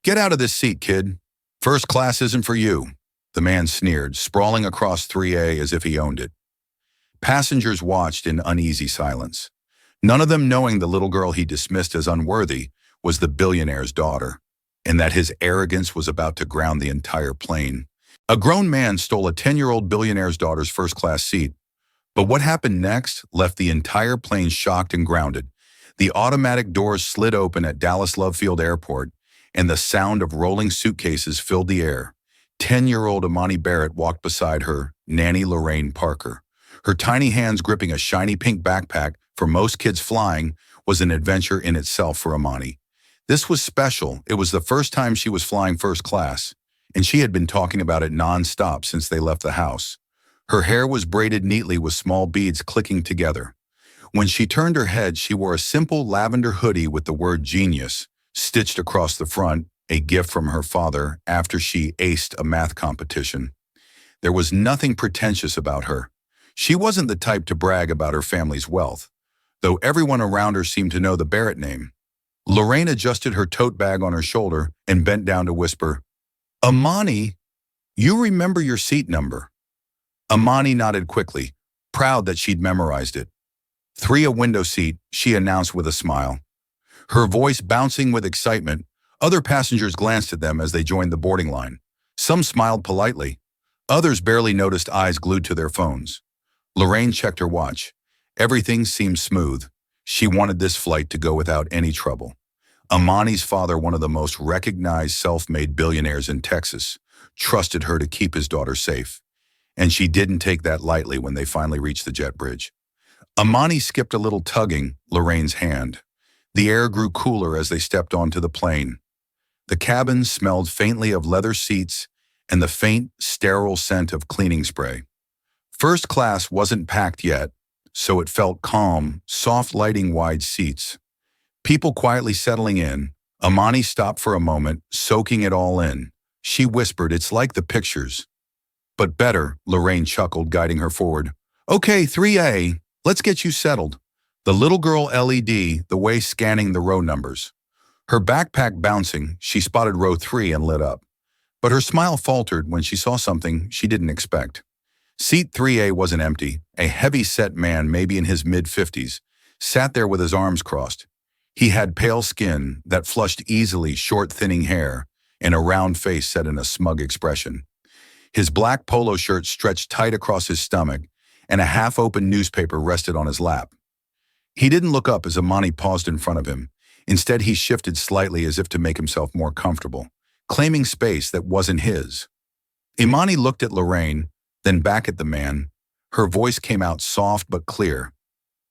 Get out of this seat, kid. First class isn't for you, the man sneered, sprawling across 3A as if he owned it. Passengers watched in uneasy silence, none of them knowing the little girl he dismissed as unworthy was the billionaire's daughter, and that his arrogance was about to ground the entire plane. A grown man stole a 10-year-old billionaire's daughter's first-class seat. But what happened next left the entire plane shocked and grounded. The automatic doors slid open at Dallas Love Field Airport, and the sound of rolling suitcases filled the air. 10-year-old Imani Barrett walked beside her, Nanny Lorraine Parker. Her tiny hands gripping a shiny pink backpack. For most kids, flying was an adventure in itself for Imani. This was special. It was the first time she was flying first class, and she had been talking about it non-stop since they left the house. Her hair was braided neatly with small beads clicking together. When she turned her head, she wore a simple lavender hoodie with the word genius stitched across the front, a gift from her father after she aced a math competition. There was nothing pretentious about her. She wasn't the type to brag about her family's wealth, though everyone around her seemed to know the Barrett name. Lorraine adjusted her tote bag on her shoulder and bent down to whisper, "Imani, you remember your seat number?" Imani nodded quickly, proud that she'd memorized it. "3, a window seat," she announced with a smile. Her voice bouncing with excitement, other passengers glanced at them as they joined the boarding line. Some smiled politely. Others barely noticed eyes glued to their phones. Lorraine checked her watch. Everything seemed smooth. She wanted this flight to go without any trouble. Imani's father, one of the most recognized self-made billionaires in Texas, trusted her to keep his daughter safe. And she didn't take that lightly when they finally reached the jet bridge. Imani skipped a little, tugging Lorraine's hand. The air grew cooler as they stepped onto the plane. The cabin smelled faintly of leather seats and the faint, sterile scent of cleaning spray. First class wasn't packed yet, so it felt calm, soft lighting, wide seats. People quietly settling in. Imani stopped for a moment, soaking it all in. She whispered, "It's like the pictures." "But better," Lorraine chuckled, guiding her forward. "Okay, 3A, let's get you settled." The little girl LED the way, scanning the row numbers. Her backpack bouncing, she spotted row 3 and lit up. But her smile faltered when she saw something she didn't expect. Seat 3A wasn't empty. A heavy-set man, maybe in his mid-50s, sat there with his arms crossed. He had pale skin that flushed easily, short, thinning hair, and a round face set in a smug expression. His black polo shirt stretched tight across his stomach, and a half-open newspaper rested on his lap. He didn't look up as Imani paused in front of him. Instead, he shifted slightly as if to make himself more comfortable, claiming space that wasn't his. Imani looked at Lorraine, then back at the man. Her voice came out soft but clear.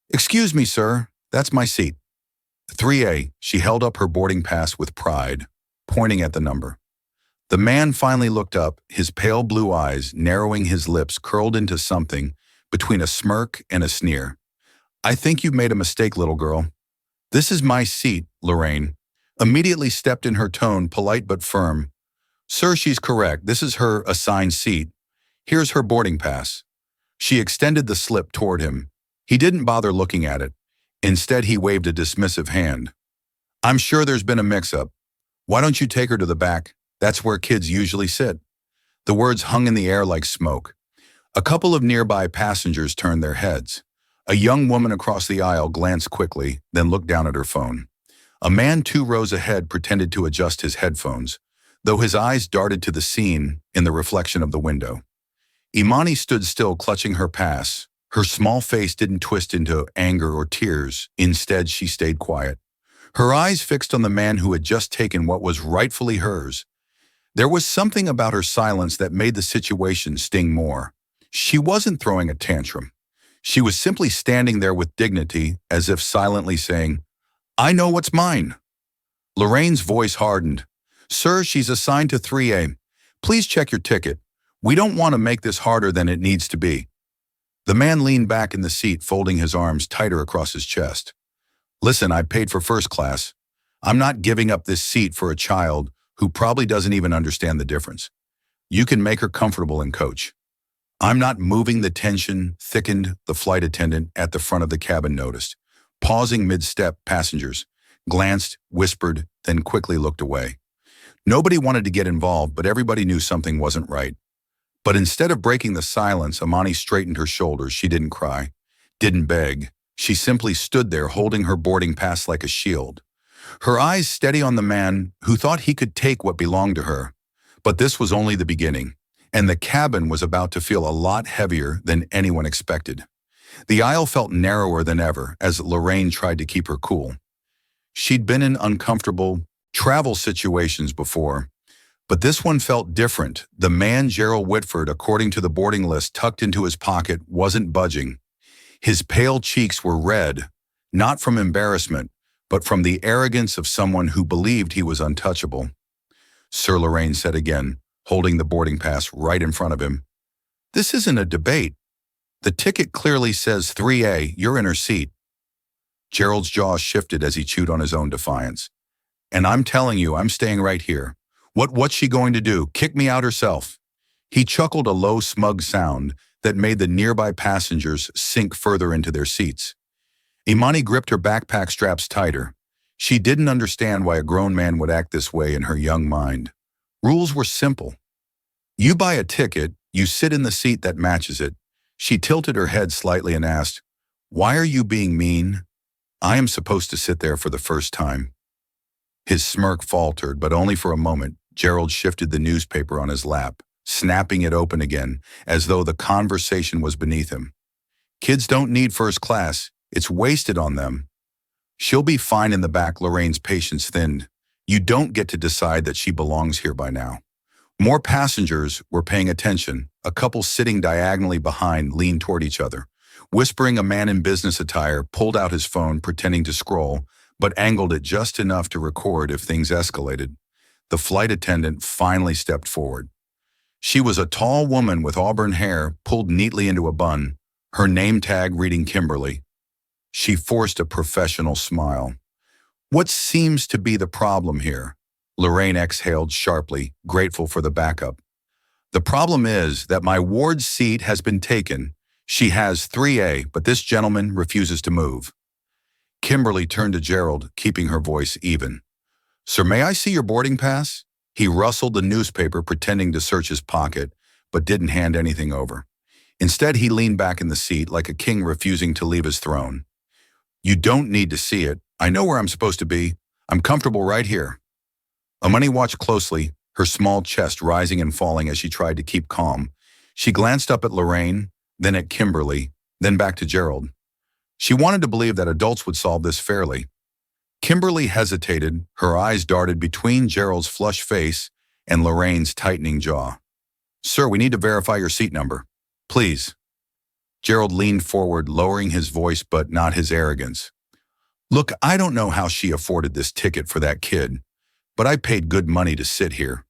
"Excuse me, sir, that's my seat." 3A, she held up her boarding pass with pride, pointing at the number. The man finally looked up, his pale blue eyes narrowing, his lips curled into something between a smirk and a sneer. "I think you've made a mistake, little girl. This is my seat," Lorraine immediately stepped in, her tone polite but firm. "Sir, she's correct. This is her assigned seat. Here's her boarding pass." She extended the slip toward him. He didn't bother looking at it. Instead, he waved a dismissive hand. "I'm sure there's been a mix-up. Why don't you take her to the back? That's where kids usually sit." The words hung in the air like smoke. A couple of nearby passengers turned their heads. A young woman across the aisle glanced quickly, then looked down at her phone. A man 2 rows ahead pretended to adjust his headphones, though his eyes darted to the scene in the reflection of the window. Imani stood still, clutching her pass. Her small face didn't twist into anger or tears. Instead, she stayed quiet, her eyes fixed on the man who had just taken what was rightfully hers. There was something about her silence that made the situation sting more. She wasn't throwing a tantrum. She was simply standing there with dignity, as if silently saying, "I know what's mine." Lorraine's voice hardened. "Sir, she's assigned to 3A. Please check your ticket. We don't want to make this harder than it needs to be." The man leaned back in the seat, folding his arms tighter across his chest. "Listen, I paid for first class. I'm not giving up this seat for a child who probably doesn't even understand the difference. You can make her comfortable and coach." "I'm not moving." The tension thickened, the flight attendant at the front of the cabin noticed. Pausing mid-step, passengers glanced, whispered, then quickly looked away. Nobody wanted to get involved, but everybody knew something wasn't right. But instead of breaking the silence, Amani straightened her shoulders. She didn't cry, didn't beg. She simply stood there holding her boarding pass like a shield. Her eyes steady on the man who thought he could take what belonged to her. But this was only the beginning, and the cabin was about to feel a lot heavier than anyone expected. The aisle felt narrower than ever as Lorraine tried to keep her cool. She'd been in uncomfortable travel situations before, but this one felt different. The man Gerald Whitford, according to the boarding list tucked into his pocket, wasn't budging. His pale cheeks were red, not from embarrassment, but from the arrogance of someone who believed he was untouchable. Sir, Lorraine said again, holding the boarding pass right in front of him. This isn't a debate. The ticket clearly says 3A, you're in her seat. Gerald's jaw shifted as he chewed on his own defiance. And I'm telling you, I'm staying right here. What's she going to do? Kick me out herself? He chuckled a low, smug sound that made the nearby passengers sink further into their seats. Imani gripped her backpack straps tighter. She didn't understand why a grown man would act this way in her young mind. Rules were simple. You buy a ticket, you sit in the seat that matches it. She tilted her head slightly and asked, "Why are you being mean? I am supposed to sit there for the first time." His smirk faltered, but only for a moment. Gerald shifted the newspaper on his lap, snapping it open again, as though the conversation was beneath him. Kids don't need first class. It's wasted on them. She'll be fine in the back, Lorraine's patience thinned. You don't get to decide that she belongs here by now. More passengers were paying attention. A couple sitting diagonally behind leaned toward each other. Whispering, a man in business attire pulled out his phone, pretending to scroll, but angled it just enough to record if things escalated. The flight attendant finally stepped forward. She was a tall woman with auburn hair pulled neatly into a bun, her name tag reading Kimberly. She forced a professional smile. What seems to be the problem here? Lorraine exhaled sharply, grateful for the backup. The problem is that my ward's seat has been taken. She has 3A, but this gentleman refuses to move. Kimberly turned to Gerald, keeping her voice even. Sir, may I see your boarding pass? He rustled the newspaper, pretending to search his pocket, but didn't hand anything over. Instead, he leaned back in the seat like a king refusing to leave his throne. You don't need to see it. I know where I'm supposed to be. I'm comfortable right here. Amani watched closely, her small chest rising and falling as she tried to keep calm. She glanced up at Lorraine, then at Kimberly, then back to Gerald. She wanted to believe that adults would solve this fairly. Kimberly hesitated, her eyes darted between Gerald's flushed face and Lorraine's tightening jaw. Sir, we need to verify your seat number. Please. Gerald leaned forward, lowering his voice but not his arrogance. Look, I don't know how she afforded this ticket for that kid, but I paid good money to sit here.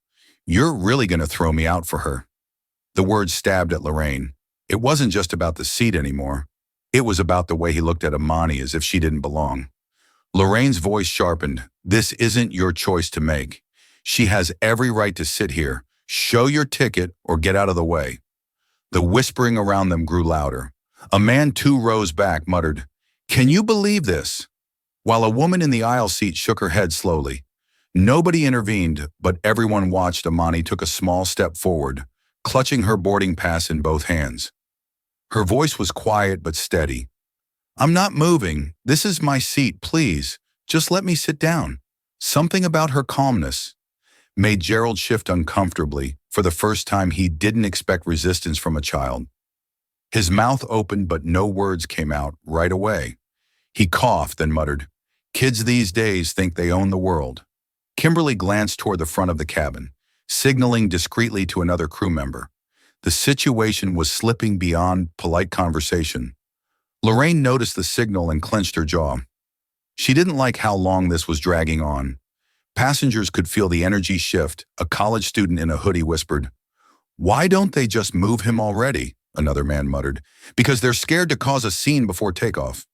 You're really going to throw me out for her. The words stabbed at Lorraine. It wasn't just about the seat anymore. It was about the way he looked at Amani as if she didn't belong. Lorraine's voice sharpened. This isn't your choice to make. She has every right to sit here. Show your ticket or get out of the way. The whispering around them grew louder. A man 2 rows back muttered, "Can you believe this?" While a woman in the aisle seat shook her head slowly. Nobody intervened, but everyone watched. Amani took a small step forward, clutching her boarding pass in both hands. Her voice was quiet but steady. I'm not moving. This is my seat, please. Just let me sit down. Something about her calmness made Gerald shift uncomfortably. For the first time, he didn't expect resistance from a child. His mouth opened, but no words came out right away. He coughed, then muttered, "Kids these days think they own the world." Kimberly glanced toward the front of the cabin, signaling discreetly to another crew member. The situation was slipping beyond polite conversation. Lorraine noticed the signal and clenched her jaw. She didn't like how long this was dragging on. Passengers could feel the energy shift. A college student in a hoodie whispered, "Why don't they just move him already?" Another man muttered, "Because they're scared to cause a scene before takeoff."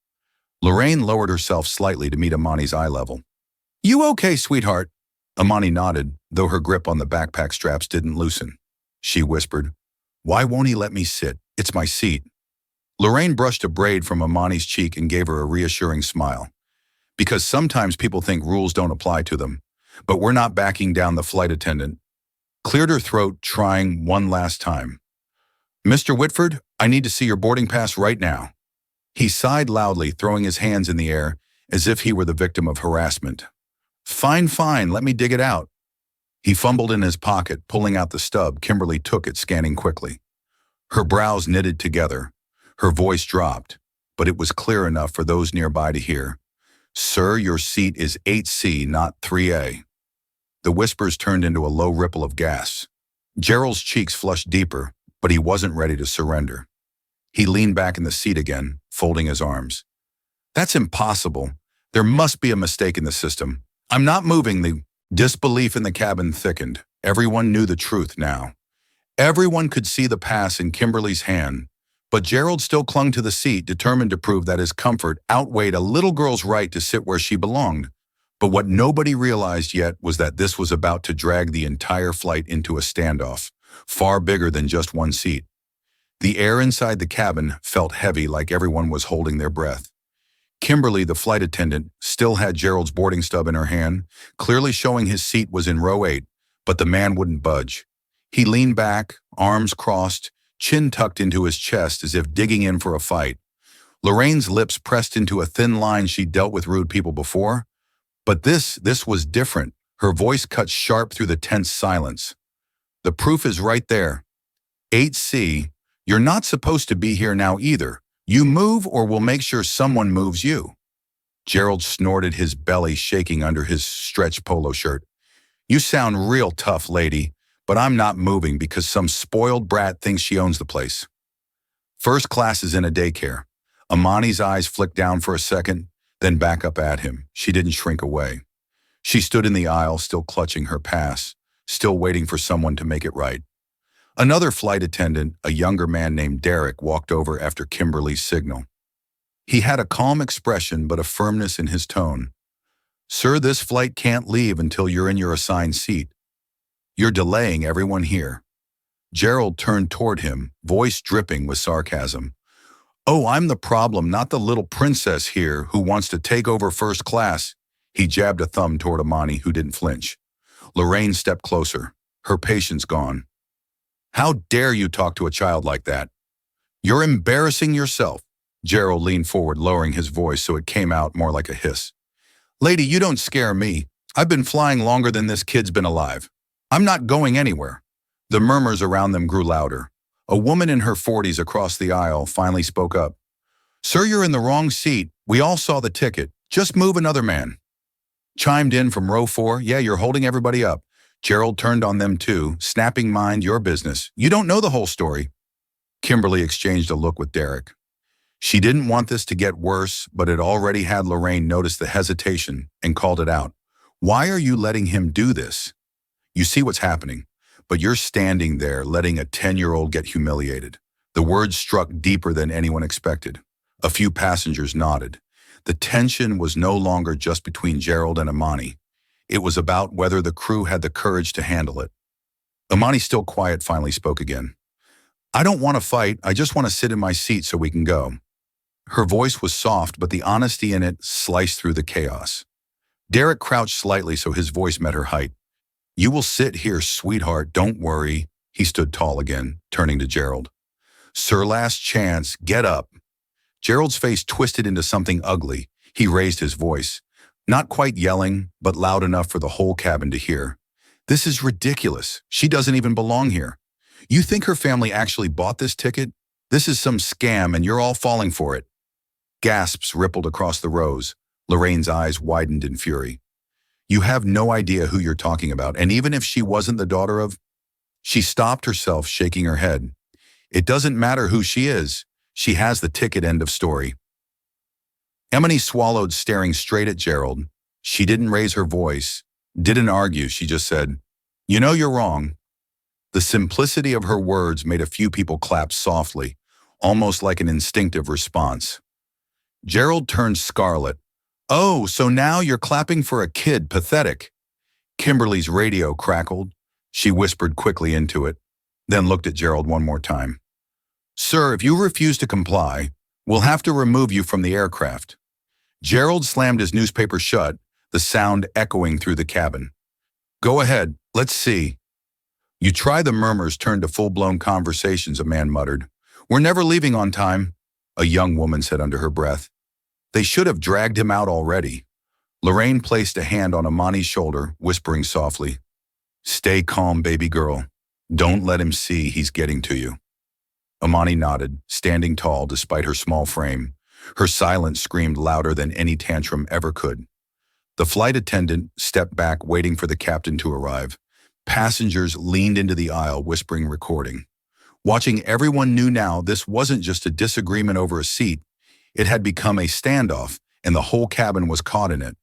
Lorraine lowered herself slightly to meet Amani's eye level. You okay, sweetheart? Amani nodded, though her grip on the backpack straps didn't loosen. She whispered, "Why won't he let me sit? It's my seat." Lorraine brushed a braid from Amani's cheek and gave her a reassuring smile. Because sometimes people think rules don't apply to them. But we're not backing down, the flight attendant cleared her throat, trying one last time. Mr. Whitford, I need to see your boarding pass right now. He sighed loudly, throwing his hands in the air as if he were the victim of harassment. Fine, fine, let me dig it out. He fumbled in his pocket, pulling out the stub. Kimberly took it, scanning quickly. Her brows knitted together. Her voice dropped, but it was clear enough for those nearby to hear. Sir, your seat is 8C, not 3A. The whispers turned into a low ripple of gas. Gerald's cheeks flushed deeper, but he wasn't ready to surrender. He leaned back in the seat again, folding his arms. That's impossible. There must be a mistake in the system. I'm not moving. The disbelief in the cabin thickened. Everyone knew the truth now. Everyone could see the pass in Kimberly's hand, but Gerald still clung to the seat, determined to prove that his comfort outweighed a little girl's right to sit where she belonged. But what nobody realized yet was that this was about to drag the entire flight into a standoff, far bigger than just one seat. The air inside the cabin felt heavy, like everyone was holding their breath. Kimberly, the flight attendant, still had Gerald's boarding stub in her hand, clearly showing his seat was in row 8, but the man wouldn't budge. He leaned back, arms crossed, chin tucked into his chest as if digging in for a fight. Lorraine's lips pressed into a thin line. She'd dealt with rude people before, but this was different. Her voice cut sharp through the tense silence. The proof is right there. 8C, you're not supposed to be here now either. You move or we'll make sure someone moves you. Gerald snorted, his belly shaking under his stretched polo shirt. You sound real tough, lady, but I'm not moving because some spoiled brat thinks she owns the place. First class is in a daycare. Amani's eyes flicked down for a second, then back up at him. She didn't shrink away. She stood in the aisle, still clutching her pass, still waiting for someone to make it right. Another flight attendant, a younger man named Derek, walked over after Kimberly's signal. He had a calm expression but a firmness in his tone. Sir, this flight can't leave until you're in your assigned seat. You're delaying everyone here. Gerald turned toward him, voice dripping with sarcasm. Oh, I'm the problem, not the little princess here who wants to take over first class. He jabbed a thumb toward Amani, who didn't flinch. Lorraine stepped closer, her patience gone. How dare you talk to a child like that? You're embarrassing yourself. Gerald leaned forward, lowering his voice so it came out more like a hiss. Lady, you don't scare me. I've been flying longer than this kid's been alive. I'm not going anywhere. The murmurs around them grew louder. A woman in her 40s across the aisle finally spoke up. Sir, you're in the wrong seat. We all saw the ticket. Just move another man. Chimed in from row 4. Yeah, you're holding everybody up. Gerald turned on them too, snapping, mind your business. You don't know the whole story. Kimberly exchanged a look with Derek. She didn't want this to get worse, but it already had Lorraine notice the hesitation and called it out. Why are you letting him do this? You see what's happening, but you're standing there letting a 10-year-old get humiliated. The words struck deeper than anyone expected. A few passengers nodded. The tension was no longer just between Gerald and Amani. It was about whether the crew had the courage to handle it. Amani, still quiet, finally spoke again. I don't want to fight. I just want to sit in my seat so we can go. Her voice was soft, but the honesty in it sliced through the chaos. Derek crouched slightly so his voice met her height. You will sit here, sweetheart. Don't worry. He stood tall again, turning to Gerald. Sir, last chance. Get up. Gerald's face twisted into something ugly. He raised his voice. Not quite yelling, but loud enough for the whole cabin to hear. This is ridiculous. She doesn't even belong here. You think her family actually bought this ticket? This is some scam and you're all falling for it. Gasps rippled across the rows. Lorraine's eyes widened in fury. You have no idea who you're talking about, and even if she wasn't the daughter of... She stopped herself, shaking her head. It doesn't matter who she is. She has the ticket, end of story. Emily swallowed, staring straight at Gerald. She didn't raise her voice, didn't argue. She just said, You know you're wrong. The simplicity of her words made a few people clap softly, almost like an instinctive response. Gerald turned scarlet. Oh, so now you're clapping for a kid. Pathetic. Kimberly's radio crackled. She whispered quickly into it, then looked at Gerald one more time. Sir, if you refuse to comply, we'll have to remove you from the aircraft. Gerald slammed his newspaper shut, the sound echoing through the cabin. Go ahead, let's see. You try. The murmurs turned to full-blown conversations, a man muttered. We're never leaving on time, a young woman said under her breath. They should have dragged him out already. Lorraine placed a hand on Amani's shoulder, whispering softly, Stay calm, baby girl. Don't let him see he's getting to you. Amani nodded, standing tall despite her small frame. Her silence screamed louder than any tantrum ever could. The flight attendant stepped back, waiting for the captain to arrive. Passengers leaned into the aisle, whispering, recording. Watching, everyone knew now this wasn't just a disagreement over a seat. It had become a standoff, and the whole cabin was caught in it.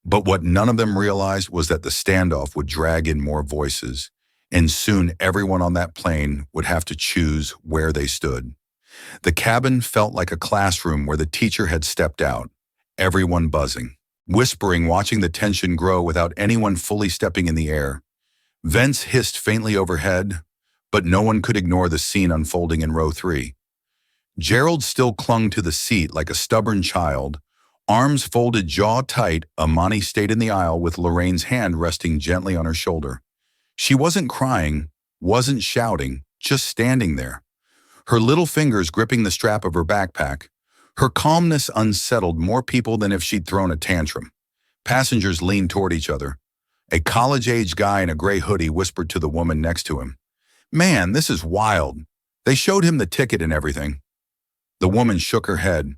But what none of them realized was that the standoff would drag in more voices, and soon everyone on that plane would have to choose where they stood. The cabin felt like a classroom where the teacher had stepped out, everyone buzzing, whispering, watching the tension grow without anyone fully stepping in the air. Vents hissed faintly overhead, but no one could ignore the scene unfolding in row 3. Gerald still clung to the seat like a stubborn child. Arms folded, jaw tight, Amani stayed in the aisle with Lorraine's hand resting gently on her shoulder. She wasn't crying, wasn't shouting, just standing there. Her little fingers gripping the strap of her backpack. Her calmness unsettled more people than if she'd thrown a tantrum. Passengers leaned toward each other. A college-age guy in a gray hoodie whispered to the woman next to him, Man, this is wild. They showed him the ticket and everything. The woman shook her head.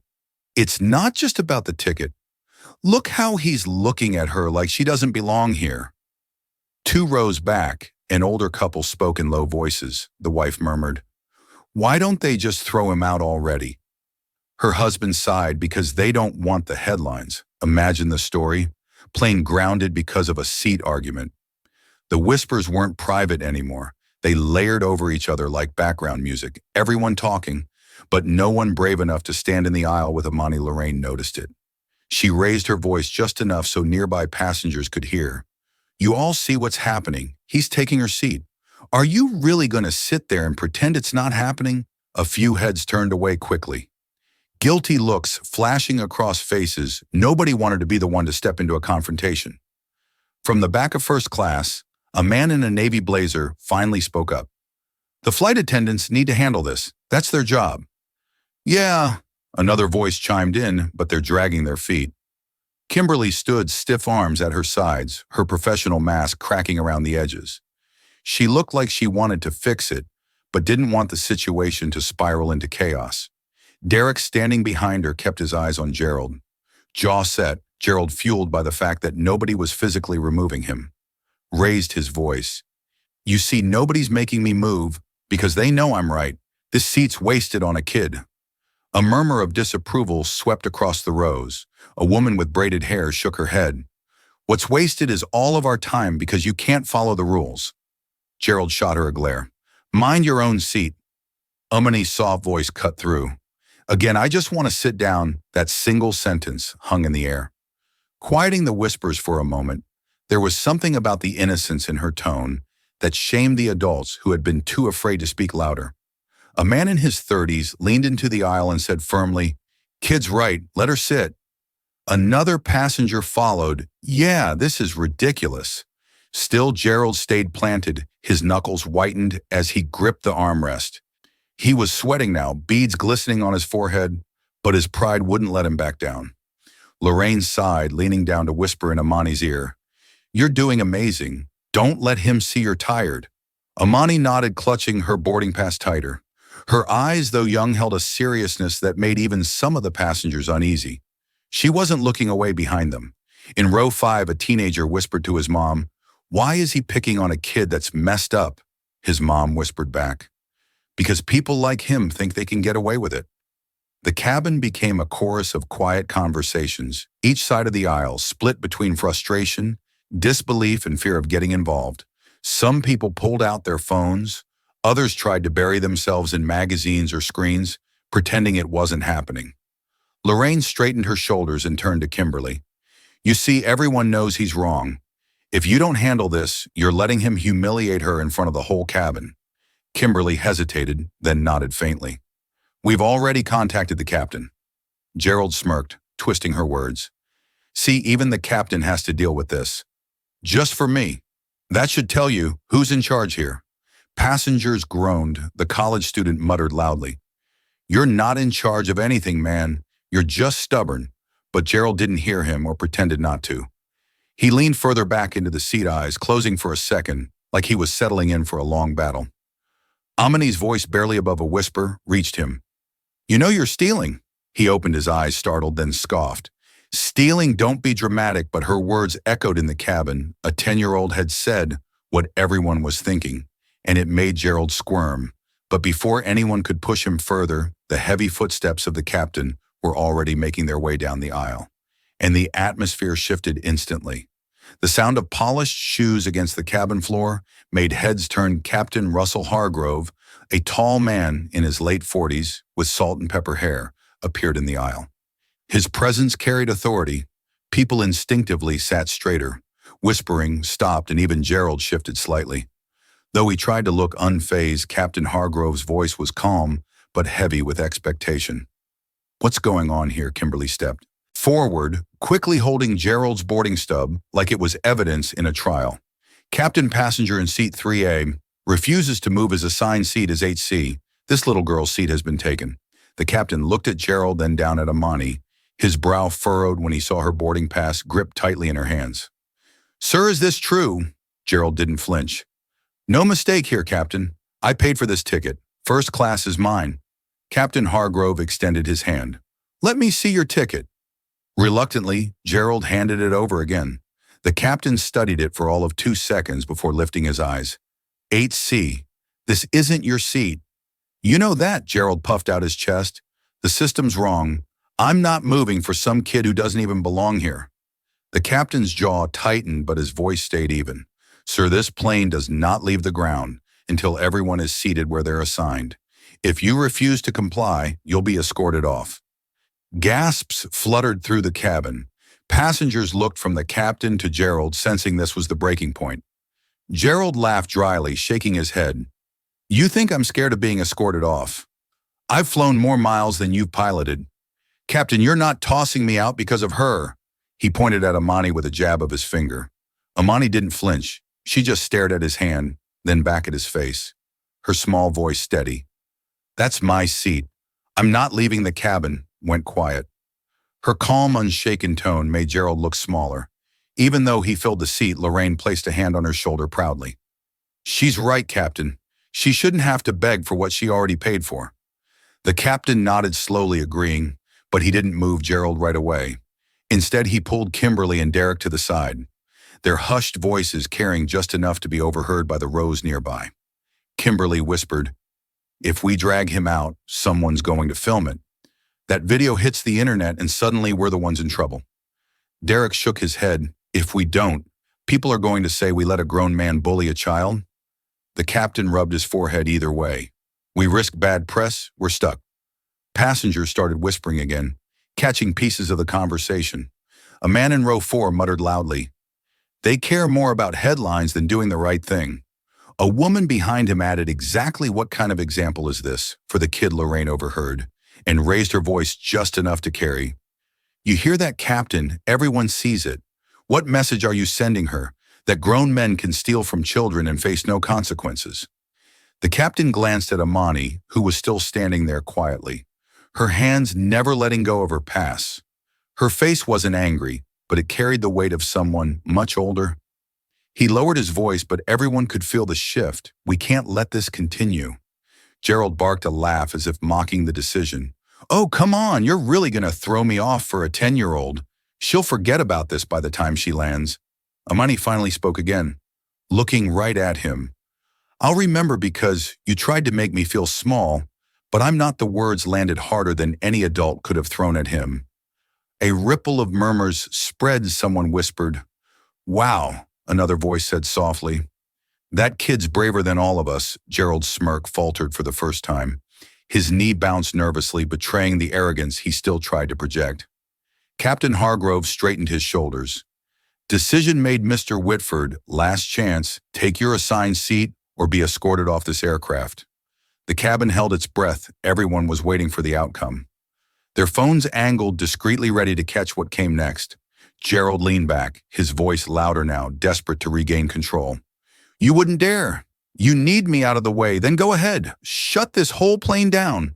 It's not just about the ticket. Look how he's looking at her like she doesn't belong here. 2 rows back, an older couple spoke in low voices. The wife murmured, Why don't they just throw him out already? Her husband sighed, because they don't want the headlines. Imagine the story, plain grounded because of a seat argument. The whispers weren't private anymore. They layered over each other like background music, everyone talking, but no one brave enough to stand in the aisle with Amani. Lorraine noticed it. She raised her voice just enough so nearby passengers could hear. You all see what's happening. He's taking her seat. Are you really going to sit there and pretend it's not happening? A few heads turned away quickly. Guilty looks flashing across faces. Nobody wanted to be the one to step into a confrontation. From the back of first class, a man in a navy blazer finally spoke up. The flight attendants need to handle this. That's their job. Yeah, another voice chimed in, but they're dragging their feet. Kimberly stood, stiff arms at her sides, her professional mask cracking around the edges. She looked like she wanted to fix it, but didn't want the situation to spiral into chaos. Derek, standing behind her, kept his eyes on Gerald. Jaw set, Gerald, fueled by the fact that nobody was physically removing him, raised his voice. You see, nobody's making me move because they know I'm right. This seat's wasted on a kid. A murmur of disapproval swept across the rows. A woman with braided hair shook her head. What's wasted is all of our time because you can't follow the rules. Gerald shot her a glare. Mind your own seat. Amani's soft voice cut through. Again, I just want to sit down. That single sentence hung in the air. Quieting the whispers for a moment, there was something about the innocence in her tone that shamed the adults who had been too afraid to speak louder. A man in his 30s leaned into the aisle and said firmly, Kid's right, let her sit. Another passenger followed, Yeah, this is ridiculous. Still, Gerald stayed planted, his knuckles whitened as he gripped the armrest. He was sweating now, beads glistening on his forehead, but his pride wouldn't let him back down. Lorraine sighed, leaning down to whisper in Amani's ear, You're doing amazing. Don't let him see you're tired. Amani nodded, clutching her boarding pass tighter. Her eyes, though young, held a seriousness that made even some of the passengers uneasy. She wasn't looking away behind them. In row 5, a teenager whispered to his mom, Why is he picking on a kid that's messed up? His mom whispered back, Because people like him think they can get away with it. The cabin became a chorus of quiet conversations, each side of the aisle split between frustration, disbelief, and fear of getting involved. Some people pulled out their phones. Others tried to bury themselves in magazines or screens, pretending it wasn't happening. Lorraine straightened her shoulders and turned to Kimberly. You see, everyone knows he's wrong. If you don't handle this, you're letting him humiliate her in front of the whole cabin. Kimberly hesitated, then nodded faintly. We've already contacted the captain. Gerald smirked, twisting her words. See, even the captain has to deal with this. Just for me. That should tell you who's in charge here. Passengers groaned. The college student muttered loudly. You're not in charge of anything, man. You're just stubborn. But Gerald didn't hear him or pretended not to. He leaned further back into the seat, eyes closing for a second, like he was settling in for a long battle. Amani's voice, barely above a whisper, reached him. You know you're stealing. He opened his eyes, startled, then scoffed. Stealing, don't be dramatic, but her words echoed in the cabin. A 10-year-old had said what everyone was thinking, and it made Gerald squirm. But before anyone could push him further, the heavy footsteps of the captain were already making their way down the aisle, and the atmosphere shifted instantly. The sound of polished shoes against the cabin floor made heads turn. Captain Russell Hargrove, a tall man in his late 40s with salt and pepper hair, appeared in the aisle. His presence carried authority. People instinctively sat straighter, whispering, stopped, and even Gerald shifted slightly. Though he tried to look unfazed, Captain Hargrove's voice was calm but heavy with expectation. What's going on here? Kimberly stepped forward, quickly holding Gerald's boarding stub like it was evidence in a trial. Captain passenger in seat 3A refuses to move. His assigned seat is HC. This little girl's seat has been taken. The captain looked at Gerald, then down at Amani. His brow furrowed when he saw her boarding pass gripped tightly in her hands. Sir, is this true? Gerald didn't flinch. No mistake here, Captain. I paid for this ticket. First class is mine. Captain Hargrove extended his hand. Let me see your ticket. Reluctantly, Gerald handed it over again. The captain studied it for all of 2 seconds before lifting his eyes. 8C. This isn't your seat. You know that, Gerald puffed out his chest. The system's wrong. I'm not moving for some kid who doesn't even belong here. The captain's jaw tightened, but his voice stayed even. Sir, this plane does not leave the ground until everyone is seated where they're assigned. If you refuse to comply, you'll be escorted off. Gasps fluttered through the cabin. Passengers looked from the captain to Gerald, sensing this was the breaking point. Gerald laughed dryly, shaking his head. You think I'm scared of being escorted off? I've flown more miles than you've piloted. Captain, you're not tossing me out because of her. He pointed at Amani with a jab of his finger. Amani didn't flinch. She just stared at his hand, then back at his face. Her small voice steady. That's my seat. I'm not leaving the cabin. Went quiet. Her calm, unshaken tone made Gerald look smaller. Even though he filled the seat, Lorraine placed a hand on her shoulder proudly. She's right, Captain. She shouldn't have to beg for what she already paid for. The captain nodded slowly, agreeing, but he didn't move Gerald right away. Instead, he pulled Kimberly and Derek to the side, their hushed voices carrying just enough to be overheard by the rows nearby. Kimberly whispered, If we drag him out, someone's going to film it. That video hits the internet and suddenly we're the ones in trouble. Derek shook his head. If we don't, people are going to say we let a grown man bully a child. The captain rubbed his forehead. Either way. We risk bad press, we're stuck. Passengers started whispering again, catching pieces of the conversation. A man in row 4 muttered loudly, They care more about headlines than doing the right thing. A woman behind him added, Exactly what kind of example is this? For the kid Lorraine overheard, and raised her voice just enough to carry. You hear that, Captain? Everyone sees it. What message are you sending her? That grown men can steal from children and face no consequences. The captain glanced at Amani, who was still standing there quietly, her hands never letting go of her pass. Her face wasn't angry, but it carried the weight of someone much older. He lowered his voice, but everyone could feel the shift. We can't let this continue. Gerald barked a laugh as if mocking the decision. Oh, come on, you're really going to throw me off for a 10-year-old. She'll forget about this by the time she lands. Amani finally spoke again, looking right at him. I'll remember because you tried to make me feel small, but I'm not. The words landed harder than any adult could have thrown at him. A ripple of murmurs spread. Someone whispered, Wow, another voice said softly. That kid's braver than all of us. Gerald's smirk faltered for the first time. His knee bounced nervously, betraying the arrogance he still tried to project. Captain Hargrove straightened his shoulders. Decision made, Mr. Whitford. Last chance. Take your assigned seat or be escorted off this aircraft. The cabin held its breath. Everyone was waiting for the outcome. Their phones angled, discreetly ready to catch what came next. Gerald leaned back, his voice louder now, desperate to regain control. You wouldn't dare. You need me out of the way, then go ahead. Shut this whole plane down.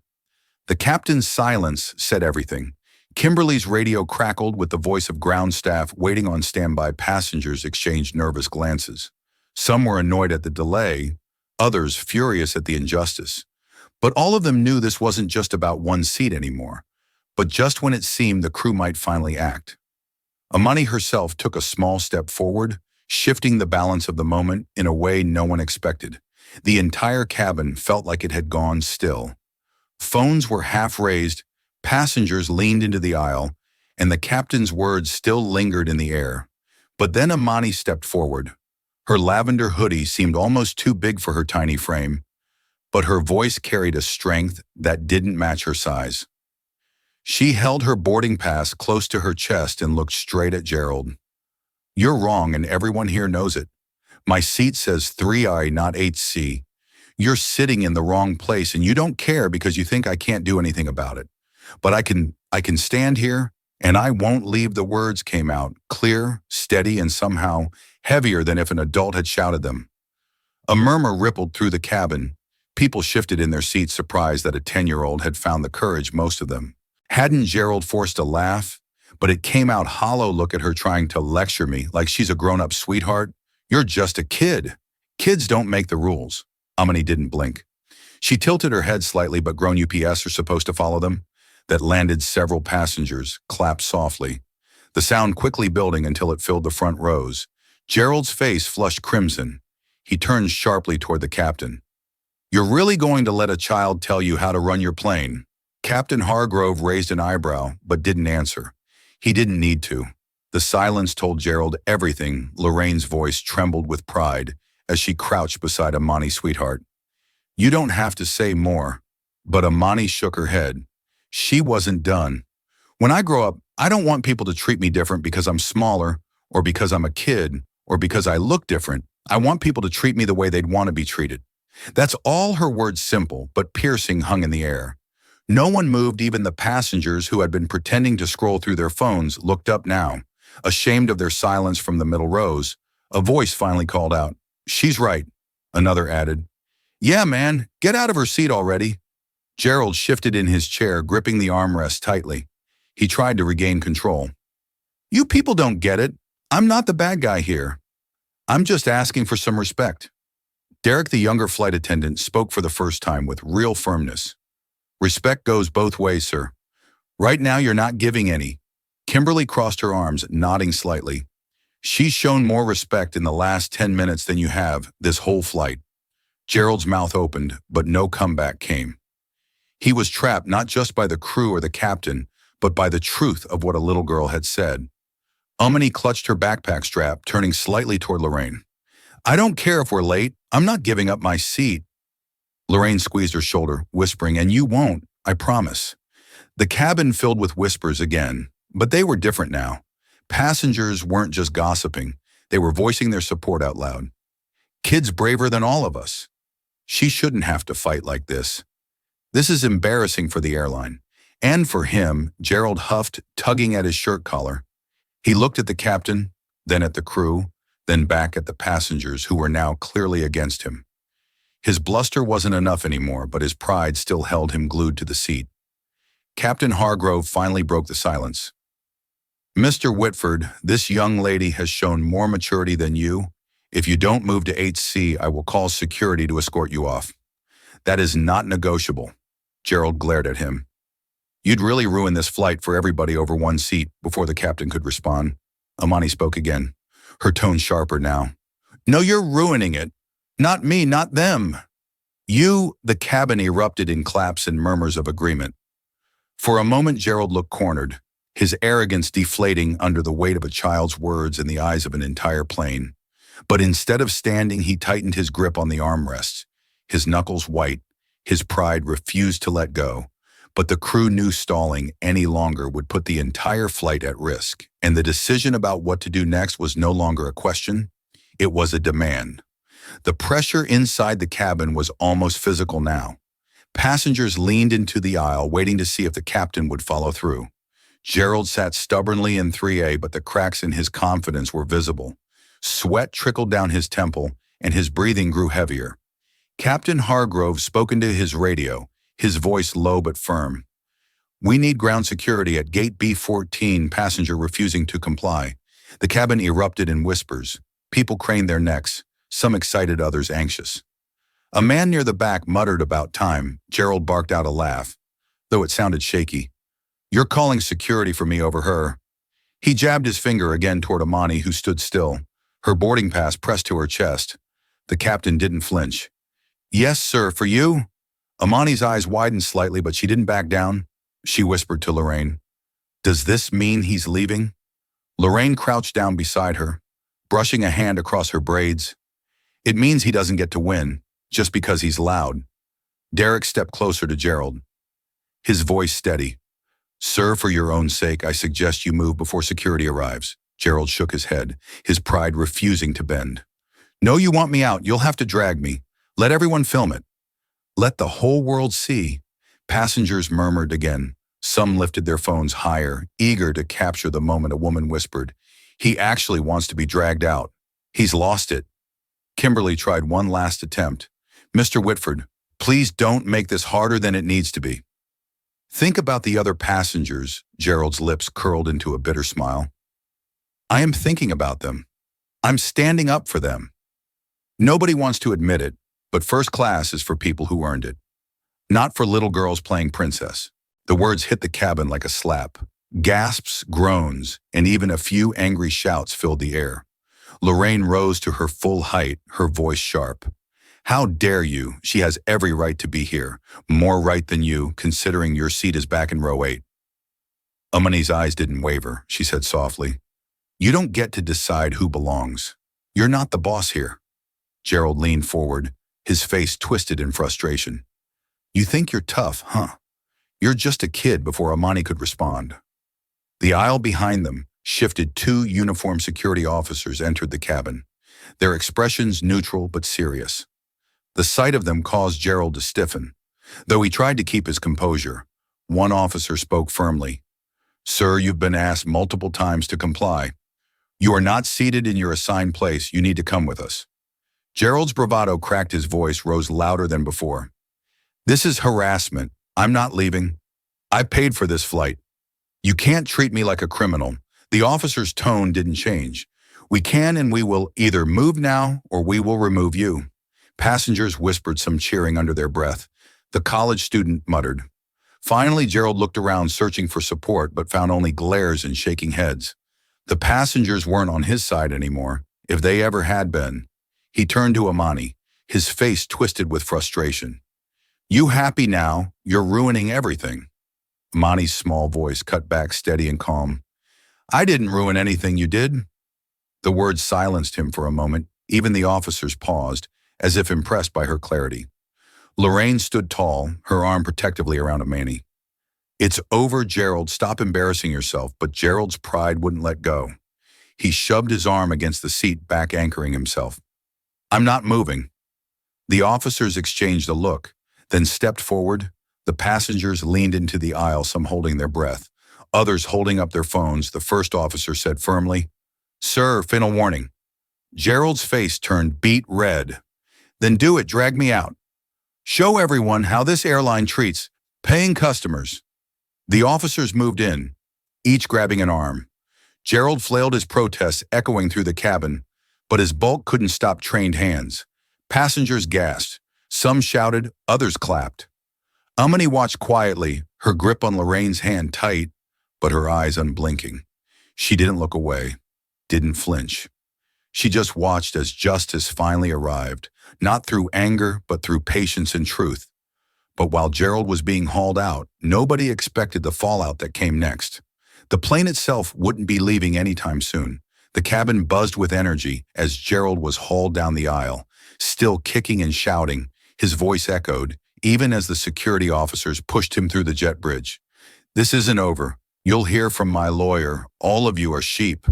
The captain's silence said everything. Kimberly's radio crackled with the voice of ground staff waiting on standby. Passengers exchanged nervous glances. Some were annoyed at the delay, others furious at the injustice. But all of them knew this wasn't just about one seat anymore. But just when it seemed the crew might finally act, Amani herself took a small step forward, shifting the balance of the moment in a way no one expected. The entire cabin felt like it had gone still. Phones were half raised, passengers leaned into the aisle, and the captain's words still lingered in the air. But then Amani stepped forward. Her lavender hoodie seemed almost too big for her tiny frame, but her voice carried a strength that didn't match her size. She held her boarding pass close to her chest and looked straight at Gerald. You're wrong, and everyone here knows it. My seat says 3I, not 8C. You're sitting in the wrong place, and you don't care because you think I can't do anything about it. But I can stand here, and I won't leave. The words came out, clear, steady, and somehow heavier than if an adult had shouted them. A murmur rippled through the cabin. People shifted in their seats, surprised that a 10-year-old had found the courage, most of them. Hadn't Gerald forced a laugh? But it came out hollow. Look at her trying to lecture me like she's a grown-up sweetheart. You're just a kid. Kids don't make the rules. Amani didn't blink. She tilted her head slightly, but grown UPS are supposed to follow them. That landed several passengers, clapped softly, the sound quickly building until it filled the front rows. Gerald's face flushed crimson. He turned sharply toward the captain. You're really going to let a child tell you how to run your plane? Captain Hargrove raised an eyebrow, but didn't answer. He didn't need to. The silence told Gerald everything. Lorraine's voice trembled with pride as she crouched beside Amani. Sweetheart, you don't have to say more. But Amani shook her head. She wasn't done. When I grow up, I don't want people to treat me different because I'm smaller, or because I'm a kid, or because I look different. I want people to treat me the way they'd want to be treated. That's all. Her words, simple but piercing, hung in the air. No one moved. Even the passengers who had been pretending to scroll through their phones looked up now, ashamed of their silence. From the middle rows, a voice finally called out, "She's right." Another added, "Yeah, man, get out of her seat already." Gerald shifted in his chair, gripping the armrest tightly. He tried to regain control. You people don't get it. I'm not the bad guy here. I'm just asking for some respect. Derek, the younger flight attendant, spoke for the first time with real firmness. Respect goes both ways, sir. Right now you're not giving any. Kimberly crossed her arms, nodding slightly. She's shown more respect in the last 10 minutes than you have this whole flight. Gerald's mouth opened, but no comeback came. He was trapped not just by the crew or the captain, but by the truth of what a little girl had said. Amani clutched her backpack strap, turning slightly toward Lorraine. I don't care if we're late. I'm not giving up my seat. Lorraine squeezed her shoulder, whispering, and you won't, I promise. The cabin filled with whispers again, but they were different now. Passengers weren't just gossiping. They were voicing their support out loud. Kid's braver than all of us. She shouldn't have to fight like this. This is embarrassing for the airline. And for him. Gerald huffed, tugging at his shirt collar. He looked at the captain, then at the crew, then back at the passengers who were now clearly against him. His bluster wasn't enough anymore, but his pride still held him glued to the seat. Captain Hargrove finally broke the silence. Mr. Whitford, this young lady has shown more maturity than you. If you don't move to 8C, I will call security to escort you off. That is not negotiable. Gerald glared at him. You'd really ruin this flight for everybody over one seat. Before the captain could respond, Amani spoke again, her tone sharper now. No, you're ruining it. Not me, not them. You. The cabin erupted in claps and murmurs of agreement. For a moment, Gerald looked cornered, his arrogance deflating under the weight of a child's words in the eyes of an entire plane. But instead of standing, he tightened his grip on the armrests, his knuckles white. His pride refused to let go. But the crew knew stalling any longer would put the entire flight at risk, and the decision about what to do next was no longer a question. It was a demand. The pressure inside the cabin was almost physical now. Passengers leaned into the aisle, waiting to see if the captain would follow through. Gerald sat stubbornly in 3A, but the cracks in his confidence were visible. Sweat trickled down his temple, and his breathing grew heavier. Captain Hargrove spoke into his radio, his voice low but firm. "We need ground security at gate B14, passenger refusing to comply." The cabin erupted in whispers. People craned their necks, some excited, others anxious. A man near the back muttered about time. Gerald barked out a laugh, though it sounded shaky. "You're calling security for me over her." He jabbed his finger again toward Amani, who stood still, her boarding pass pressed to her chest. The captain didn't flinch. "Yes, sir, for you?" Amani's eyes widened slightly, but she didn't back down. She whispered to Lorraine, "Does this mean he's leaving?" Lorraine crouched down beside her, brushing a hand across her braids. "It means he doesn't get to win, just because he's loud." Derek stepped closer to Gerald, his voice steady. "Sir, for your own sake, I suggest you move before security arrives." Gerald shook his head, his pride refusing to bend. "No, you want me out, you'll have to drag me. Let everyone film it. Let the whole world see." Passengers murmured again. Some lifted their phones higher, eager to capture the moment. A woman whispered, "He actually wants to be dragged out. He's lost it." Kimberly tried one last attempt. "Mr. Whitford, please don't make this harder than it needs to be." "Think about the other passengers." Gerald's lips curled into a bitter smile. "I am thinking about them. I'm standing up for them. Nobody wants to admit it, but first class is for people who earned it. Not for little girls playing princess." The words hit the cabin like a slap. Gasps, groans, and even a few angry shouts filled the air. Lorraine rose to her full height, her voice sharp. "How dare you? She has every right to be here. More right than you, considering your seat is back in row 8. Amani's eyes didn't waver. She said softly, "You don't get to decide who belongs. You're not the boss here." Gerald leaned forward, his face twisted in frustration. "You think you're tough, huh? You're just a kid." Before Amani could respond, the aisle behind them shifted. 2 uniformed security officers entered the cabin, their expressions neutral but serious. The sight of them caused Gerald to stiffen, though he tried to keep his composure. One officer spoke firmly. "Sir, you've been asked multiple times to comply. You are not seated in your assigned place. You need to come with us." Gerald's bravado cracked. His voice rose louder than before. "This is harassment. I'm not leaving. I paid for this flight. You can't treat me like a criminal." The officer's tone didn't change. "We can and we will either move now or we will remove you." Passengers whispered, some cheering under their breath. The college student muttered. Finally, Gerald looked around, searching for support, but found only glares and shaking heads. The passengers weren't on his side anymore, if they ever had been. He turned to Amani, his face twisted with frustration. "You happy now? You're ruining everything." Amani's small voice cut back, steady and calm. "I didn't ruin anything, you did." The words silenced him for a moment. Even the officers paused, as if impressed by her clarity. Lorraine stood tall, her arm protectively around Amani. "It's over, Gerald. Stop embarrassing yourself." But Gerald's pride wouldn't let go. He shoved his arm against the seat, back anchoring himself. "I'm not moving." The officers exchanged a look, then stepped forward. The passengers leaned into the aisle, some holding their breath, others holding up their phones. The first officer said firmly, "Sir, final warning." Gerald's face turned beet red. "Then do it, drag me out. Show everyone how this airline treats paying customers." The officers moved in, each grabbing an arm. Gerald flailed his protests echoing through the cabin, but his bulk couldn't stop trained hands. Passengers gasped. Some shouted, others clapped. Amani watched quietly, her grip on Lorraine's hand tight, but her eyes unblinking. She didn't look away, didn't flinch. She just watched as justice finally arrived, not through anger, but through patience and truth. But while Gerald was being hauled out, nobody expected the fallout that came next. The plane itself wouldn't be leaving anytime soon. The cabin buzzed with energy as Gerald was hauled down the aisle, still kicking and shouting. His voice echoed, even as the security officers pushed him through the jet bridge. "This isn't over. You'll hear from my lawyer. All of you are sheep."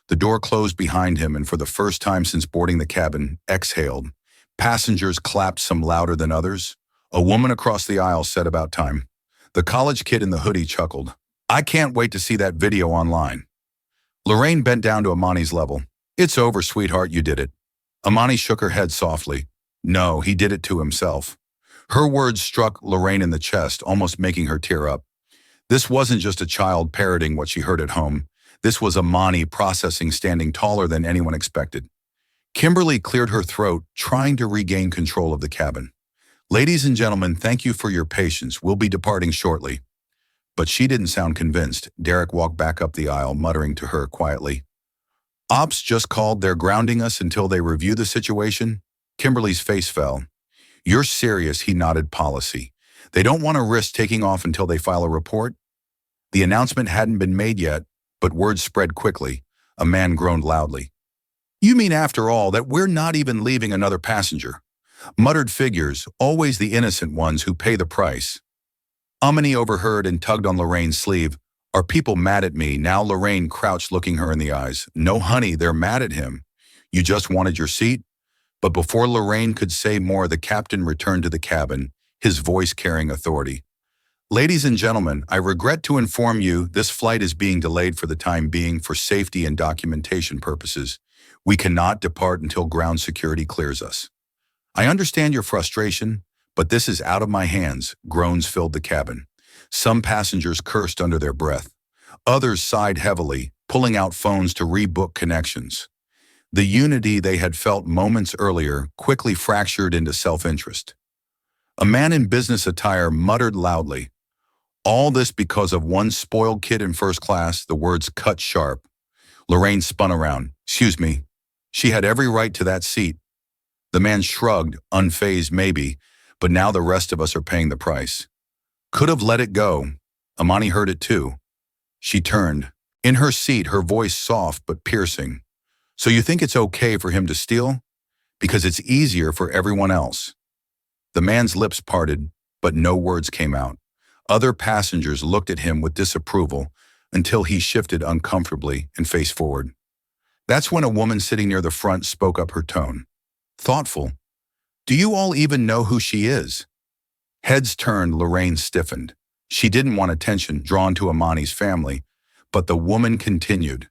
The door closed behind him, and for the first time since boarding the cabin, exhaled. Passengers clapped, some louder than others. A woman across the aisle said, "About time." The college kid in the hoodie chuckled. "I can't wait to see that video online." Lorraine bent down to Amani's level. "It's over, sweetheart, you did it." Amani shook her head softly. No, he did it to himself. Her words struck Lorraine in the chest, almost making her tear up. This wasn't just a child parroting what she heard at home. This was Amani processing, standing taller than anyone expected. Kimberly cleared her throat, trying to regain control of the cabin. Ladies and gentlemen, thank you for your patience. We'll be departing shortly. But she didn't sound convinced. Derek walked back up the aisle, muttering to her quietly. Ops just called. They're grounding us until they review the situation. Kimberly's face fell. You're serious, he nodded. Policy. They don't want to risk taking off until they file a report? The announcement hadn't been made yet, but word spread quickly. A man groaned loudly. You mean, after all, that we're not even leaving another passenger? Muttered figures, always the innocent ones who pay the price. Amani overheard and tugged on Lorraine's sleeve. Are people mad at me? Now Lorraine crouched, looking her in the eyes. No, honey, they're mad at him. You just wanted your seat? But before Lorraine could say more, the captain returned to the cabin, his voice carrying authority. Ladies and gentlemen, I regret to inform you this flight is being delayed for the time being for safety and documentation purposes. We cannot depart until ground security clears us. I understand your frustration, but this is out of my hands. Groans filled the cabin. Some passengers cursed under their breath. Others sighed heavily, pulling out phones to rebook connections. The unity they had felt moments earlier quickly fractured into self-interest. A man in business attire muttered loudly. All this because of one spoiled kid in first class. The words cut sharp. Lorraine spun around. Excuse me. She had every right to that seat. The man shrugged, unfazed maybe, but now the rest of us are paying the price. Could have let it go. Amani heard it too. She turned. In her seat, her voice soft but piercing. So you think it's okay for him to steal? Because it's easier for everyone else. The man's lips parted, but no words came out. Other passengers looked at him with disapproval until he shifted uncomfortably and faced forward. That's when a woman sitting near the front spoke up, her tone thoughtful. Do you all even know who she is? Heads turned, Lorraine stiffened. She didn't want attention drawn to Amani's family, but the woman continued.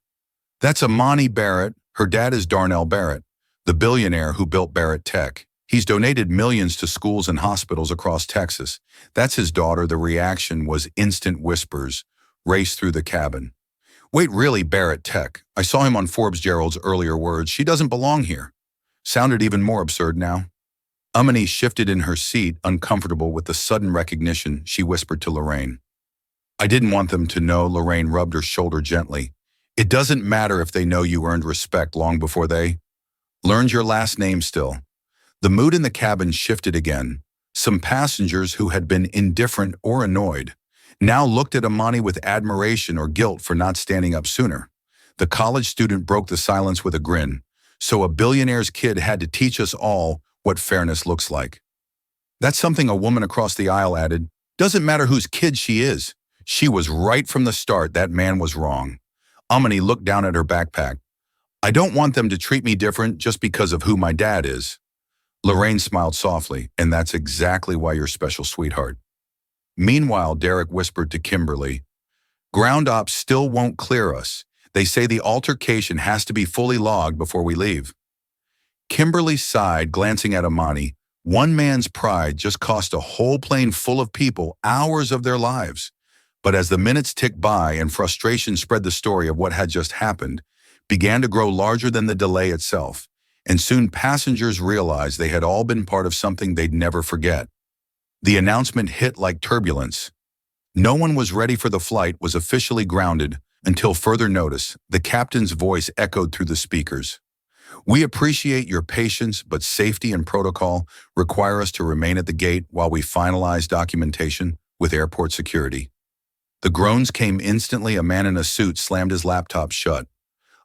That's Amani Barrett. Her dad is Darnell Barrett, the billionaire who built Barrett Tech. He's donated millions to schools and hospitals across Texas. That's his daughter. The reaction was instant. Whispers raced through the cabin. Wait, really? Barrett Tech? I saw him on Forbes. Gerald's earlier words, she doesn't belong here, sounded even more absurd now. Amani shifted in her seat, uncomfortable with the sudden recognition. She whispered to Lorraine. I didn't want them to know. Lorraine rubbed her shoulder gently. It doesn't matter if they know you earned respect long before they learned your last name still. The mood in the cabin shifted again. Some passengers who had been indifferent or annoyed now looked at Amani with admiration or guilt for not standing up sooner. The college student broke the silence with a grin. So a billionaire's kid had to teach us all what fairness looks like. That's something a woman across the aisle added. Doesn't matter whose kid she is. She was right from the start. That man was wrong. Amani looked down at her backpack. I don't want them to treat me different just because of who my dad is. Lorraine smiled softly, and that's exactly why you're special, sweetheart. Meanwhile, Derek whispered to Kimberly, ground ops still won't clear us. They say the altercation has to be fully logged before we leave. Kimberly sighed, glancing at Amani. One man's pride just cost a whole plane full of people hours of their lives. But as the minutes ticked by and frustration spread, the story of what had just happened began to grow larger than the delay itself. And soon passengers realized they had all been part of something they'd never forget. The announcement hit like turbulence. No one was ready for the flight was officially grounded until further notice. The captain's voice echoed through the speakers. We appreciate your patience, but safety and protocol require us to remain at the gate while we finalize documentation with airport security. The groans came instantly. A man in a suit slammed his laptop shut.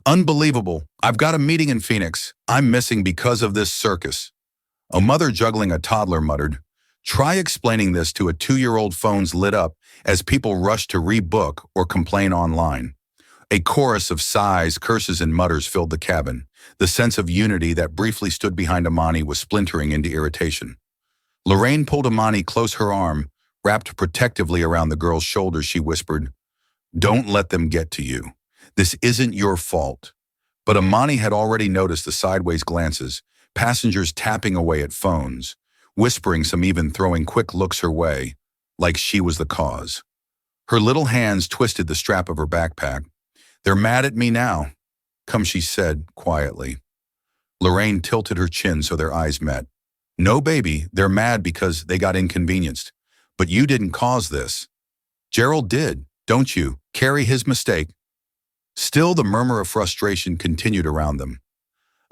Unbelievable. I've got a meeting in Phoenix. I'm missing because of this circus. A mother juggling a toddler muttered. Try explaining this to a 2-year-old. Phones lit up as people rushed to rebook or complain online. A chorus of sighs, curses, and mutters filled the cabin. The sense of unity that briefly stood behind Amani was splintering into irritation. Lorraine pulled Amani close, her arm wrapped protectively around the girl's shoulders. She whispered, don't let them get to you. This isn't your fault. But Amani had already noticed the sideways glances. passengers tapping away at phones, whispering, some even throwing quick looks her way, like she was the cause. Her little hands twisted the strap of her backpack. "They're mad at me now," she said quietly. Lorraine tilted her chin so their eyes met. "No, baby, they're mad because they got inconvenienced. But you didn't cause this. Gerald did, don't you? Carry his mistake." Still, the murmur of frustration continued around them.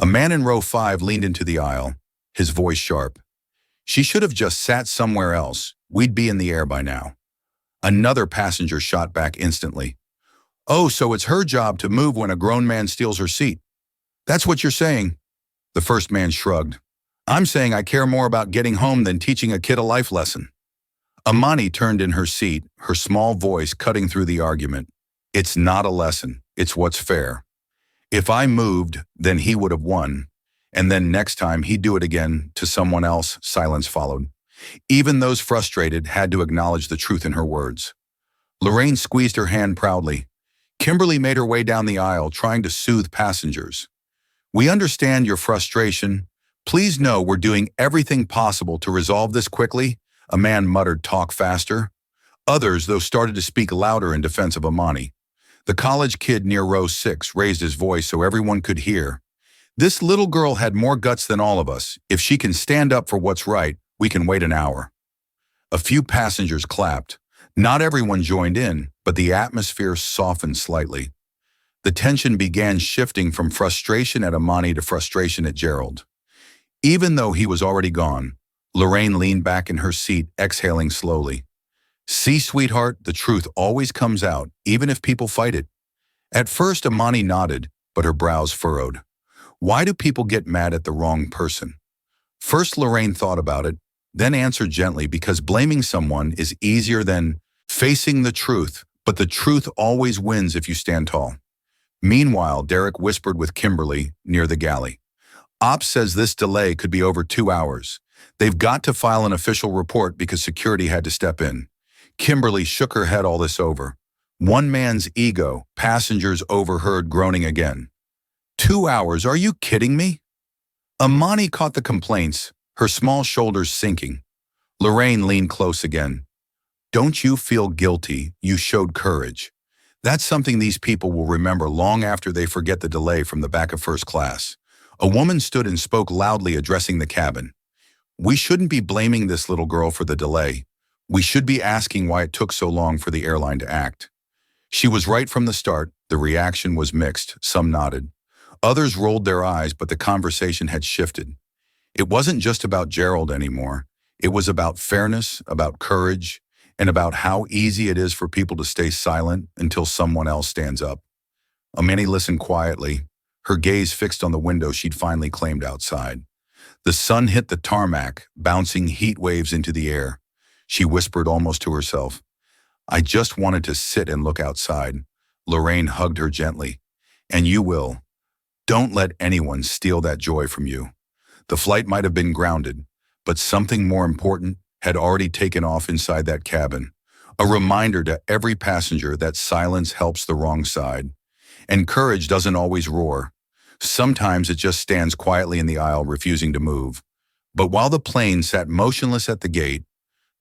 A man in row 5 leaned into the aisle, his voice sharp. "She should have just sat somewhere else. We'd be in the air by now." Another passenger shot back instantly. "Oh, so it's her job to move when a grown man steals her seat. That's what you're saying?" The first man shrugged. "I'm saying I care more about getting home than teaching a kid a life lesson." Amani turned in her seat, her small voice cutting through the argument. "It's not a lesson. It's what's fair. If I moved, then he would have won. And then next time he'd do it again to someone else." Silence followed. Even those frustrated had to acknowledge the truth in her words. Lorraine squeezed her hand proudly. Kimberly made her way down the aisle, trying to soothe passengers. "We understand your frustration. Please know we're doing everything possible to resolve this quickly." A man muttered, "Talk faster." Others, though, started to speak louder in defense of Amani. The college kid near row 6 raised his voice so everyone could hear. "This little girl had more guts than all of us. If she can stand up for what's right, we can wait an hour." A few passengers clapped. Not everyone joined in, but the atmosphere softened slightly. The tension began shifting from frustration at Amani to frustration at Gerald. Even though he was already gone, Lorraine leaned back in her seat, exhaling slowly. "See, sweetheart, the truth always comes out, even if people fight it." At first, Amani nodded, but her brows furrowed. Why do people get mad at the wrong person? First, Lorraine thought about it, then answered gently, because blaming someone is easier than facing the truth, but the truth always wins if you stand tall. Meanwhile, Derek whispered with Kimberly near the galley. "Ops says this delay could be over 2 hours. They've got to file an official report because security had to step in." Kimberly shook her head all this over. One man's ego, passengers overheard groaning again. 2 hours, are you kidding me? Amani caught the complaints, her small shoulders sinking. Lorraine leaned close again. "Don't you feel guilty? You showed courage. That's something these people will remember long after they forget the delay from the back of first class." A woman stood and spoke loudly, addressing the cabin. "We shouldn't be blaming this little girl for the delay. We should be asking why it took so long for the airline to act. She was right from the start." The reaction was mixed. Some nodded. Others rolled their eyes, but the conversation had shifted. It wasn't just about Gerald anymore. It was about fairness, about courage, and about how easy it is for people to stay silent until someone else stands up. Amani listened quietly, her gaze fixed on the window she'd finally claimed outside. The sun hit the tarmac, bouncing heat waves into the air. She whispered almost to herself, "I just wanted to sit and look outside." Lorraine hugged her gently. "And you will. Don't let anyone steal that joy from you." The flight might have been grounded, but something more important had already taken off inside that cabin. A reminder to every passenger that silence helps the wrong side. And courage doesn't always roar. Sometimes it just stands quietly in the aisle, refusing to move. But while the plane sat motionless at the gate,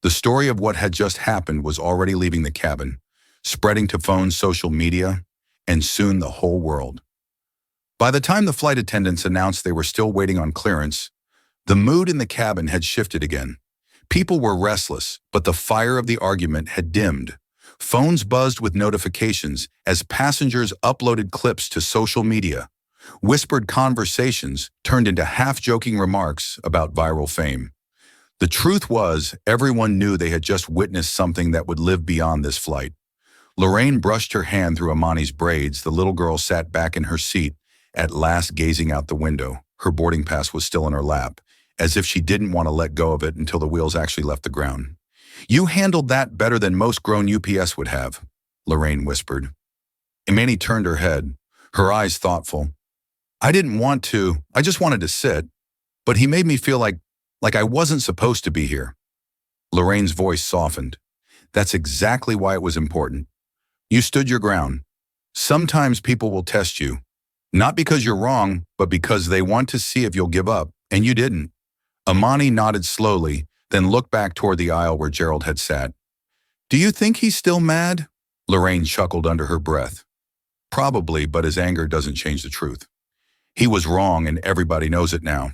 the story of what had just happened was already leaving the cabin, spreading to phones, social media, and soon the whole world. By the time the flight attendants announced they were still waiting on clearance, the mood in the cabin had shifted again. People were restless, but the fire of the argument had dimmed. Phones buzzed with notifications as passengers uploaded clips to social media. Whispered conversations turned into half-joking remarks about viral fame. The truth was, everyone knew they had just witnessed something that would live beyond this flight. Lorraine brushed her hand through Amani's braids. The little girl sat back in her seat, at last gazing out the window. Her boarding pass was still in her lap, as if she didn't want to let go of it until the wheels actually left the ground. "You handled that better than most grown UPS would have," Lorraine whispered. Amani turned her head, her eyes thoughtful. "I didn't want to. I just wanted to sit. But he made me feel like I wasn't supposed to be here." Lorraine's voice softened. "That's exactly why it was important. You stood your ground. Sometimes people will test you, not because you're wrong, but because they want to see if you'll give up. And you didn't. Amani nodded slowly, then looked back toward the aisle where Gerald had sat. Do you think he's still mad? Lorraine chuckled under her breath. Probably, but his anger doesn't change the truth. He was wrong and everybody knows it now.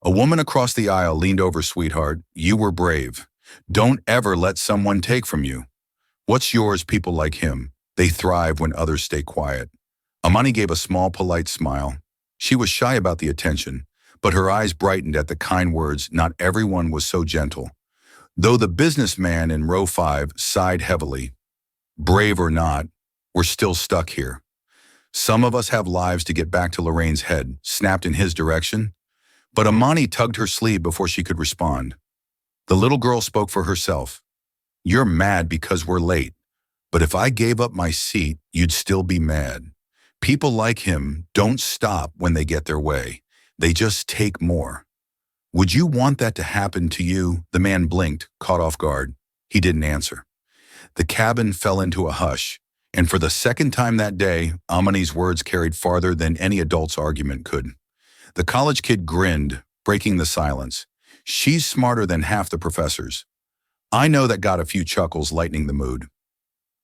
A woman across the aisle leaned over, sweetheart. You were brave. Don't ever let someone take from you. What's yours, people like him? They thrive when others stay quiet. Amani gave a small, polite smile. She was shy about the attention, but her eyes brightened at the kind words. Not everyone was so gentle. Though the businessman in row 5 sighed heavily. Brave or not, we're still stuck here. Some of us have lives to get back to. Lorraine's head snapped in his direction, but Amani tugged her sleeve before she could respond. The little girl spoke for herself. You're mad because we're late, but if I gave up my seat, you'd still be mad. People like him don't stop when they get their way. They just take more. Would you want that to happen to you? The man blinked, caught off guard. He didn't answer. The cabin fell into a hush, and for the second time that day, Amani's words carried farther than any adult's argument could. The college kid grinned, breaking the silence. She's smarter than half the professors. I know. That got a few chuckles, lightening the mood.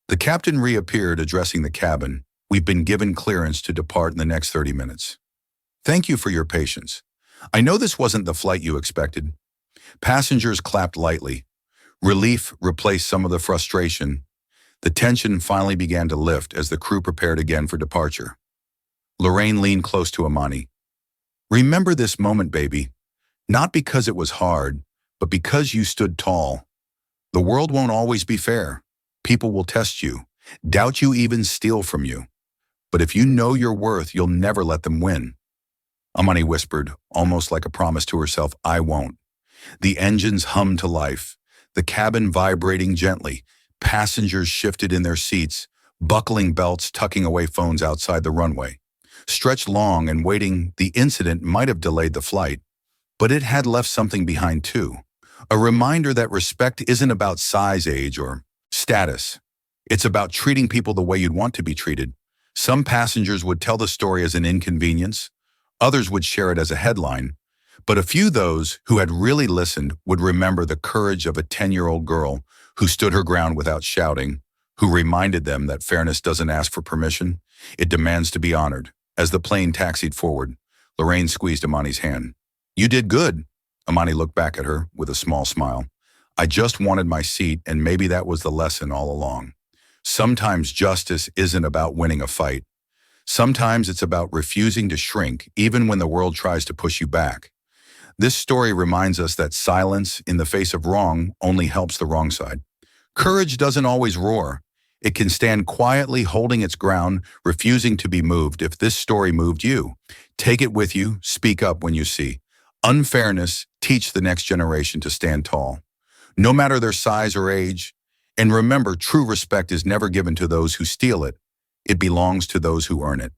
The captain reappeared, addressing the cabin. We've been given clearance to depart in the next 30 minutes. Thank you for your patience. I know this wasn't the flight you expected. Passengers clapped lightly. Relief replaced some of the frustration. The tension finally began to lift as the crew prepared again for departure. Lorraine leaned close to Amani. Remember this moment, baby. Not because it was hard, but because you stood tall. The world won't always be fair. People will test you, doubt you, even steal from you. But if you know your worth, you'll never let them win. Amani whispered, almost like a promise to herself, I won't. The engines hummed to life, the cabin vibrating gently. Passengers shifted in their seats, buckling belts, tucking away phones outside the runway. Stretched long and waiting, the incident might have delayed the flight, but it had left something behind too. A reminder that respect isn't about size, age, or status. It's about treating people the way you'd want to be treated. Some passengers would tell the story as an inconvenience. Others would share it as a headline. But a few, those who had really listened, would remember the courage of a 10-year-old girl who stood her ground without shouting, who reminded them that fairness doesn't ask for permission, it demands to be honored. As the plane taxied forward, Lorraine squeezed Amani's hand. You did good. Amani looked back at her with a small smile. I just wanted my seat, and maybe that was the lesson all along. Sometimes justice isn't about winning a fight. Sometimes it's about refusing to shrink, even when the world tries to push you back. This story reminds us that silence in the face of wrong only helps the wrong side. Courage doesn't always roar. It can stand quietly, holding its ground, refusing to be moved. If this story moved you, take it with you, speak up when you see unfairness, teach the next generation to stand tall, no matter their size or age. And remember, true respect is never given to those who steal it. It belongs to those who earn it.